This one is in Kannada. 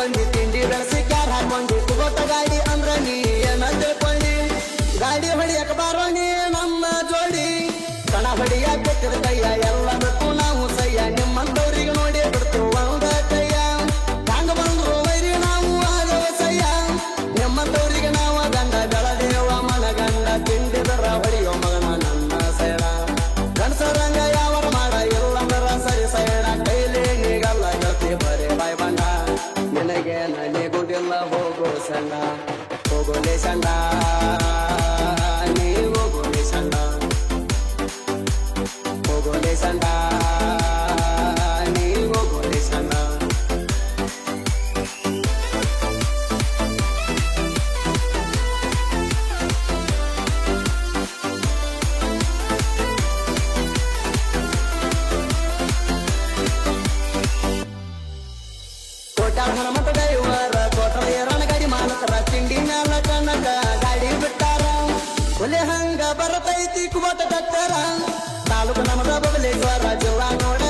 ಬಂದಿ ತಿಂಡಿ ಬೆಳೆಸಿ ಕ್ಯಾರ್ ಹಾಕೊಂಡಿ ಕುಗೊತ್ತ ಗಾಡಿ ಅಂದ್ರ ನೀ ಏನ ತಿಳ್ಕೊಂಡಿ ಗಾಡಿ ಹೊಡಿಯಕ ಬಾರೋ ನೀ ನಮ್ಮ ಜೋಡಿ ಕಣ ಹೊಡಿಯ ಕೊಟ್ಟಿರ ಕೈಯ ಎಲ್ಲ ಬಿಟ್ಟು ನಾವು ಸಯ್ಯ ನಿಮ್ಮಂತವ್ರಿಗೆ ನೋಡಿ ಬಿಡ್ತು ಒಂದ ಕೈಯ ಹಂಗ ಬಂದ್ರು ವೈರಿ ನಾವು ಆಗವ ಸಯ್ಯ ನಿಮ್ಮಂತವ್ರಿಗೆ ನಾವು ಗಂಡ ಬೆಳದೇವ ಮನಗಂಡ ತಿಂಡಿದರ ಹೊಡಿಯೋ ಮಗನ ನನ್ನ ಸೈಡ ಗಣಸರಂಗ ಯಾವರ ಮಾಡ ಇಲ್ಲಂದ್ರ ಸರಿ ಸೈಡ ಕೈಲಿ ನೀಗಲ್ಲ ಗೆಳತಿ ಬರೇ ಬಾಯ್ ಬಂಡ ನಿನಗೆ ನನಗುದಿಲ್ಲ ಹೋಗೋ ಸಂಡ ಹೋಗೋಲೆ ಸಂಡ ನೀ ಹೋಗೋಲೆ ಸಂಡ ಹೋಗೋಲೆ ಸಂಡ ನೀ ಹೋಗೋಲೆ ಸಂಡ ಕೋಟ್ಯಾಳ ಹನುಮಂತ ದೈವರ ಕೋಟರ ಏರಣ ಗಾಡಿ ಮಾಲಕರ ತಿಂಡಿ ಮ್ಯಾಲ ಕನಕ ಗಾಡಿ ಬಿಟ್ಟಾರ ಹುಲಿ ಹಂಗ ಬರತೈತಿ ಕುಮಟ ಕಟ್ಟರ ತಾಲೂಕು ನಮದ ಬಬಲೇಶ್ವರ ಜಿಲ್ಲಾ ನೋಡ